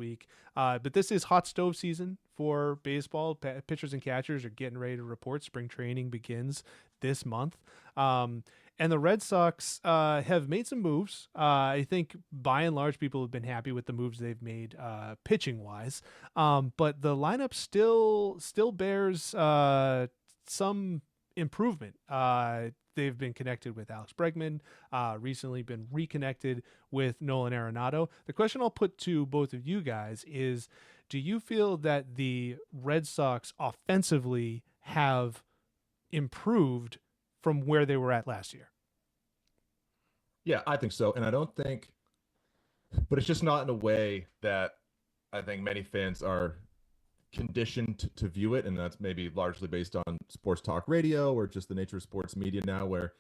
week. But this is hot stove season for baseball. Pitchers and catchers are getting ready to report. Spring training begins this month. And the Red Sox have made some moves. I think by and large, people have been happy with the moves they've made pitching wise. But the lineup still bears some improvement. They've been connected with Alex Bregman, recently been reconnected with Nolan Arenado. The question I'll put to both of you guys is, do you feel that the Red Sox offensively have improved from where they were at last year? Yeah, I think so. And I don't think, but it's just not in a way that I think many fans are conditioned to view it. And that's maybe largely based on sports talk radio or just the nature of sports media now, where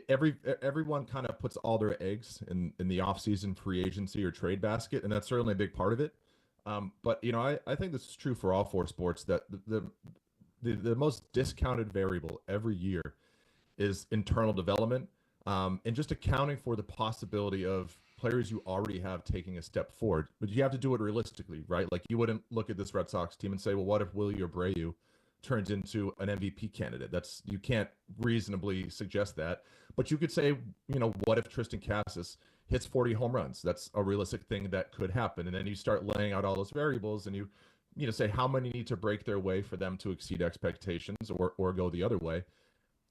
everyone kind of puts all their eggs in the offseason free agency or trade basket. And that's certainly a big part of it. But, I think this is true for all four sports, that the most discounted variable every year is internal development, and just accounting for the possibility of players you already have taking a step forward. But you have to do it realistically, right? Like, you wouldn't look at this Red Sox team and say, well, what if Willie Abreu turns into an MVP candidate? You can't reasonably suggest that. But you could say, what if Triston Casas hits 40 home runs? That's a realistic thing that could happen. And then you start laying out all those variables, and you say how many need to break their way for them to exceed expectations or go the other way.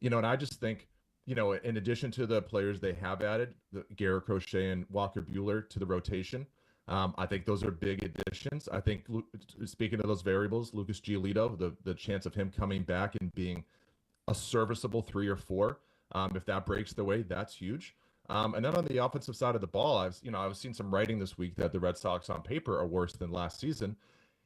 And I just think, in addition to the players they have added, Garrett Crochet and Walker Buehler to the rotation, I think those are big additions. I think, speaking of those variables, Lucas Giolito, the chance of him coming back and being a serviceable 3 or 4, if that breaks the way, that's huge. And then on the offensive side of the ball, I was seeing some writing this week that the Red Sox on paper are worse than last season.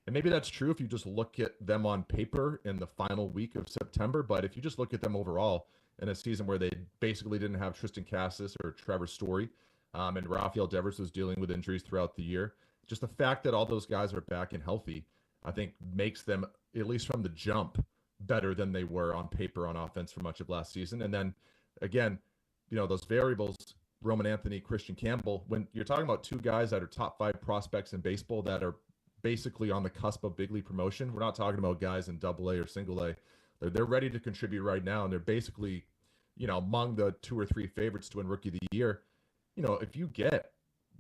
And maybe that's true if you just look at them on paper in the final week of September. But if you just look at them overall in a season where they basically didn't have Triston Casas or Trevor Story, and Rafael Devers was dealing with injuries throughout the year, just the fact that all those guys are back and healthy, I think makes them, at least from the jump, better than they were on paper on offense for much of last season. And then, again, those variables, Roman Anthony, Kristian Campbell, when you're talking about two guys that are top 5 prospects in baseball that are basically on the cusp of big league promotion. We're not talking about guys in AA or single A. They're ready to contribute right now, and they're basically, among the 2 or 3 favorites to win Rookie of the Year. If you get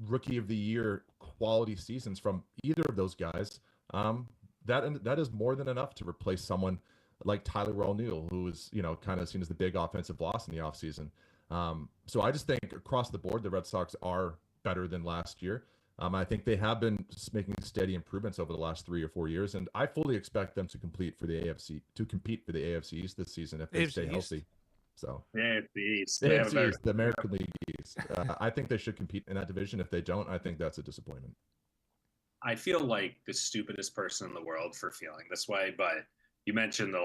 Rookie of the Year quality seasons from either of those guys, that is more than enough to replace someone like Tyler O'Neill, who is, kind of seen as the big offensive loss in the offseason. So I just think across the board, the Red Sox are better than last year. I think they have been making steady improvements over the last 3 or 4 years, and I fully expect them to compete for the AFC East this season if they stay healthy. So the AFC East, the American League East. I think they should compete in that division. If they don't, I think that's a disappointment. I feel like the stupidest person in the world for feeling this way, but you mentioned the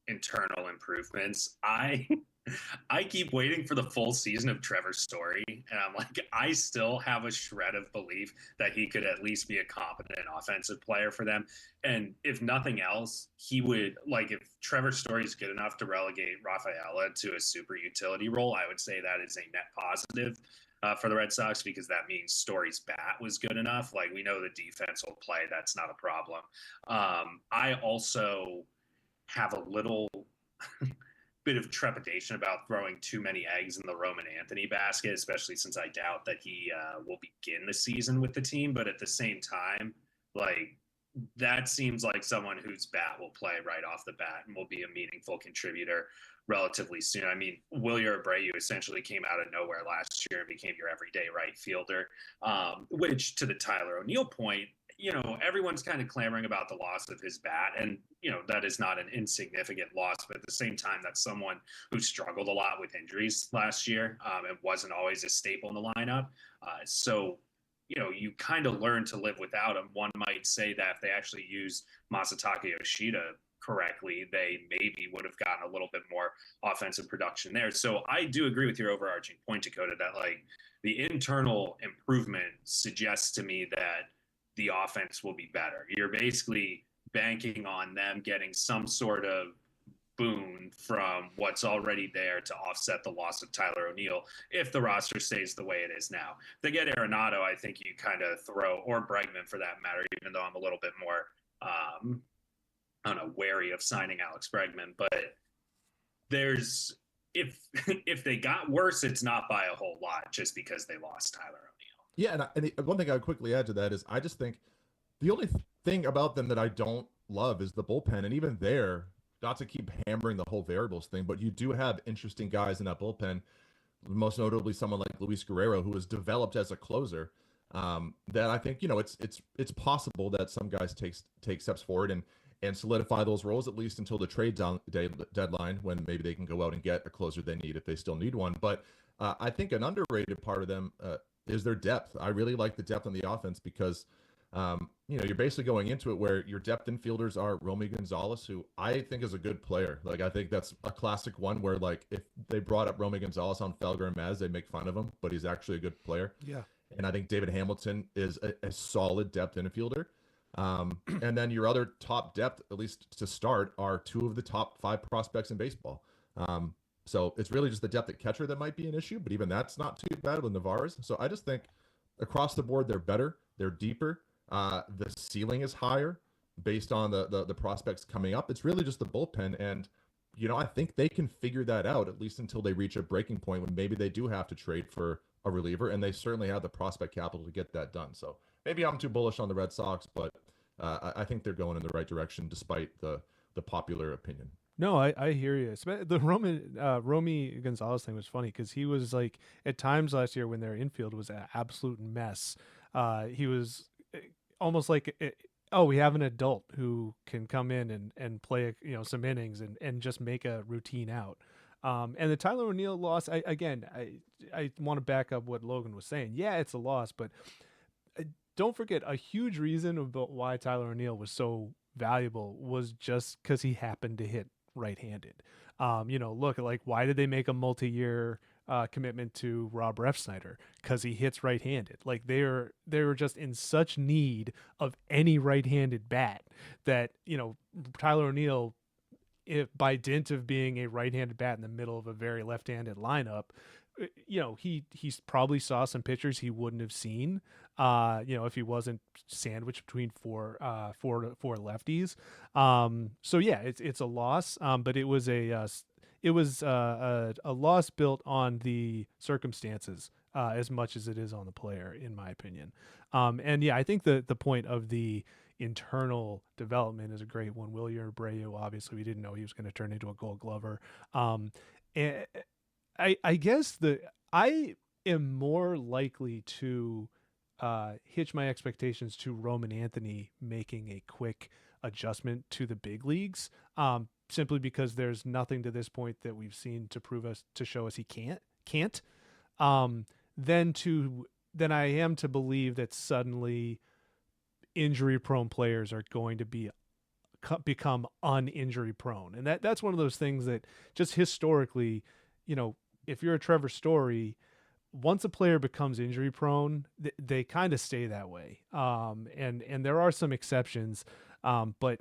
internal improvements. I keep waiting for the full season of Trevor Story, and I'm like, I still have a shred of belief that he could at least be a competent offensive player for them. And if nothing else, he would, if Trevor Story is good enough to relegate Rafaela to a super utility role, I would say that is a net positive for the Red Sox, because that means Story's bat was good enough. We know the defense will play. That's not a problem. I also have a little bit of trepidation about throwing too many eggs in the Roman Anthony basket, especially since I doubt that he will begin the season with the team. But at the same time, that seems like someone whose bat will play right off the bat and will be a meaningful contributor relatively soon. I mean, Willie Abreu essentially came out of nowhere last year and became your everyday right fielder, which, to the Tyler O'Neill point, everyone's kind of clamoring about the loss of his bat, and that is not an insignificant loss, but at the same time, that's someone who struggled a lot with injuries last year, and wasn't always a staple in the lineup. So you kind of learn to live without him. One might say that if they actually used Masataka Yoshida correctly, they maybe would have gotten a little bit more offensive production there. So I do agree with your overarching point, Dakota, that the internal improvement suggests to me that the offense will be better. You're basically banking on them getting some sort of boon from what's already there to offset the loss of Tyler O'Neill if the roster stays the way it is now. If they get Arenado, I think you kind of throw, or Bregman for that matter, even though I'm a little bit more, I don't know, wary of signing Alex Bregman. But there's, if they got worse, it's not by a whole lot just because they lost Tyler O'Neill. Yeah, and one thing I would quickly add to that is I just think the only thing about them that I don't love is the bullpen. And even there, not to keep hammering the whole variables thing, but you do have interesting guys in that bullpen, most notably someone like Luis Guerrero, who has developed as a closer. That I think, it's possible that some guys take steps forward and solidify those roles, at least until the trade deadline, when maybe they can go out and get a closer they need if they still need one. But I think an underrated part of them is their depth. I really like the depth on the offense because you're basically going into it where your depth infielders are Romy Gonzalez, who I think is a good player. Like, I think that's a classic one where, like, if they brought up Romy Gonzalez on Felger and Maz, they'd make fun of him, but he's actually a good player. Yeah. And I think David Hamilton is a solid depth infielder. And then your other top depth, at least to start, are two of the top 5 prospects in baseball. So it's really just the depth at catcher that might be an issue, but even that's not too bad with Navarez. So I just think across the board, they're better, they're deeper. The ceiling is higher based on the prospects coming up. It's really just the bullpen. And, I think they can figure that out, at least until they reach a breaking point when maybe they do have to trade for a reliever. And they certainly have the prospect capital to get that done. So maybe I'm too bullish on the Red Sox, but I think they're going in the right direction despite the popular opinion. No, I hear you. The Romy Gonzalez thing was funny because he was like, at times last year when their infield was an absolute mess, he was almost like, we have an adult who can come in and play some innings and just make a routine out. And the Tyler O'Neill loss, I want to back up what Logan was saying. Yeah, it's a loss, but don't forget, a huge reason about why Tyler O'Neill was so valuable was just because he happened to hit right-handed. Look, like, why did they make a multi-year commitment to Rob Refsnyder? Because he hits right-handed. Like, they were just in such need of any right-handed bat that Tyler O'Neill, if by dint of being a right-handed bat in the middle of a very left-handed lineup, he probably saw some pitchers he wouldn't have seen, if he wasn't sandwiched between four lefties. So yeah, it's a loss, but it was a loss built on the circumstances as much as it is on the player, in my opinion. And yeah, I think the point of the internal development is a great one. Wilyer Abreu, obviously, we didn't know he was going to turn into a Gold Glover. And I guess I am more likely to hitch my expectations to Roman Anthony making a quick adjustment to the big leagues, simply because there's nothing to this point that we've seen to show us he can't. Then I am to believe that suddenly injury prone players are going to become uninjury prone, and that's one of those things that just historically, if you're a Trevor Story, once a player becomes injury prone, they kind of stay that way. And there are some exceptions, but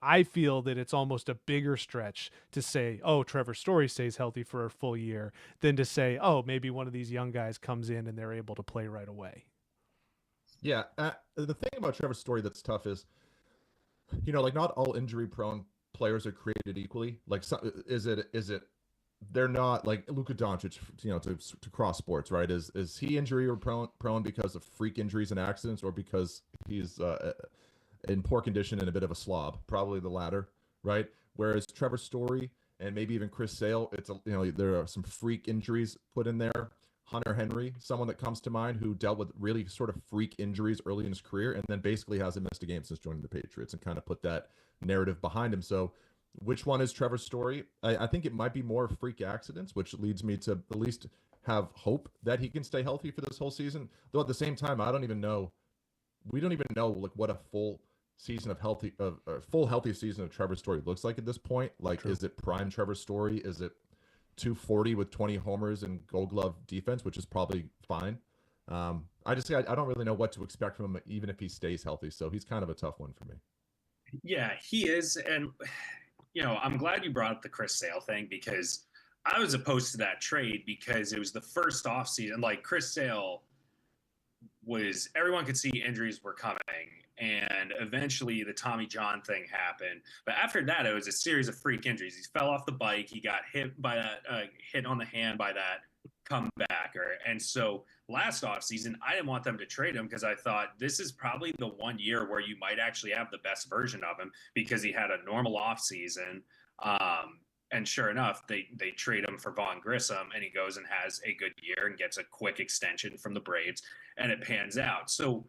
I feel that it's almost a bigger stretch to say, Trevor Story stays healthy for a full year, than to say, maybe one of these young guys comes in and they're able to play right away. Yeah, the thing about Trevor Story that's tough is, like, not all injury prone players are created equally. Like, is it they're not like Luka Doncic, to cross sports, right? Is he injury or prone because of freak injuries and accidents, or because he's in poor condition and a bit of a slob? Probably the latter, right? Whereas Trevor Story and maybe even Chris Sale, it's there are some freak injuries put in there. Hunter Henry, someone that comes to mind, who dealt with really sort of freak injuries early in his career and then basically hasn't missed a game since joining the Patriots, and kind of put that narrative behind him. So which one is Trevor Story? I think it might be more freak accidents, which leads me to at least have hope that he can stay healthy for this whole season. Though at the same time, we don't even know like what a full healthy season of Trevor Story looks like at this point. Like, True. Is it prime Trevor Story? Is it 240 with 20 homers and Gold Glove defense, which is probably fine? I don't really know what to expect from him, even if he stays healthy. So he's kind of a tough one for me. Yeah, he is. And I'm glad you brought up the Chris Sale thing because I was opposed to that trade because it was the first offseason. Like Chris Sale everyone could see injuries were coming, and eventually the Tommy John thing happened. But after that, it was a series of freak injuries. He fell off the bike. He got hit by that, hit on the hand by that comebacker. And so last offseason, I didn't want them to trade him because I thought this is probably the one year where you might actually have the best version of him because he had a normal offseason. And sure enough, they trade him for Vaughn Grissom, and he goes and has a good year and gets a quick extension from the Braves, and it pans out. So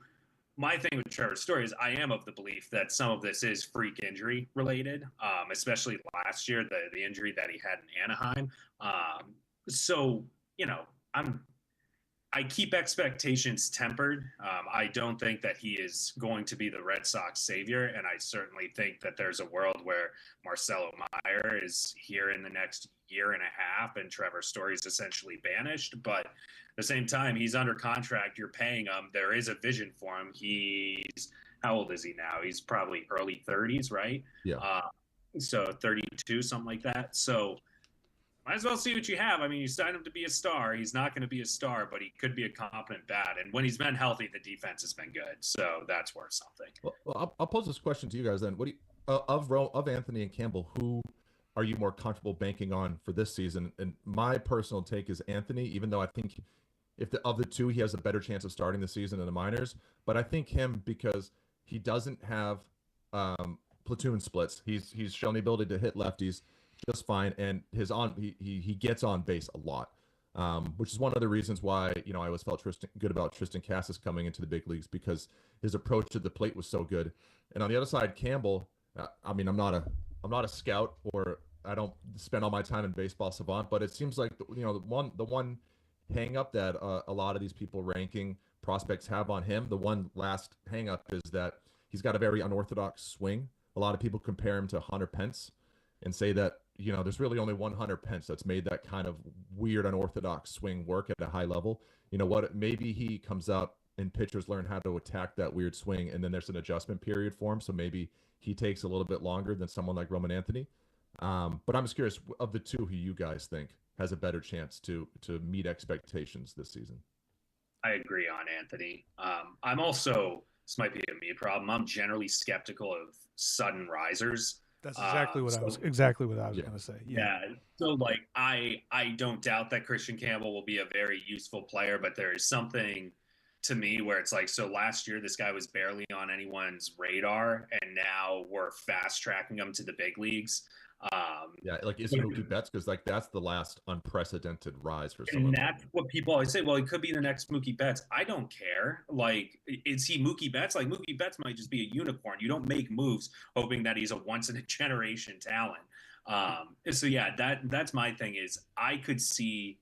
my thing with Trevor Story is I am of the belief that some of this is freak injury related, especially last year, the injury that he had in Anaheim. So, I keep expectations tempered. I don't think that he is going to be the Red Sox savior, and I certainly think that there's a world where Marcelo Meyer is here in the next year and a half, and Trevor Story is essentially banished. But at the same time, he's under contract. You're paying him. There is a vision for him. How old is he now? He's probably early 30s, right? Yeah. So 32, something like that. So might as well see what you have. I mean, you signed him to be a star. He's not going to be a star, but he could be a competent bat. And when he's been healthy, the defense has been good. So that's worth something. Well, I'll pose this question to you guys then. What do you, of Anthony and Campbell, who are you more comfortable banking on for this season? And my personal take is Anthony, even though I think of the two, he has a better chance of starting the season in the minors. But I think him because he doesn't have platoon splits. He's shown the ability to hit lefties just fine, and he gets on base a lot, which is one of the reasons why I always felt good about Triston Casas coming into the big leagues because his approach to the plate was so good. And on the other side, Campbell, I mean, I'm not a scout, or I don't spend all my time in Baseball Savant, but it seems like the one hang up that a lot of these people ranking prospects have on him, the one last hang up is that he's got a very unorthodox swing. A lot of people compare him to Hunter Pence and say that there's really only one Hunter Pence that's made that kind of weird, unorthodox swing work at a high level. You know what? Maybe he comes up and pitchers learn how to attack that weird swing, and then there's an adjustment period for him. So maybe he takes a little bit longer than someone like Roman Anthony. But I'm just curious, of the two, who you guys think has a better chance to meet expectations this season? I agree on Anthony. I'm also, this might be a me problem, I'm generally skeptical of sudden risers. That's exactly what I was going to say. Yeah. So I don't doubt that Kristian Campbell will be a very useful player, but there is something to me where it's like, so last year this guy was barely on anyone's radar, and now we're fast tracking him to the big leagues. Is it Mookie Betts? Because that's the last unprecedented rise for someone. And that's what people always say. Well, he could be the next Mookie Betts. I don't care. Is he Mookie Betts? Mookie Betts might just be a unicorn. You don't make moves hoping that he's a once in a generation talent. So yeah, that's my thing. Is I could see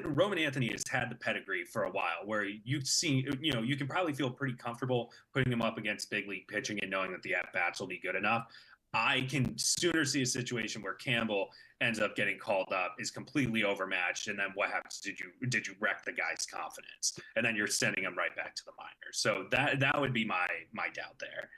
Roman Anthony has had the pedigree for a while, where you've seen, you can probably feel pretty comfortable putting him up against big league pitching and knowing that the at bats will be good enough. I can sooner see a situation where Campbell ends up getting called up, is completely overmatched, and then what happens? Did you wreck the guy's confidence, and then you're sending him right back to the minors? So that would be my doubt there.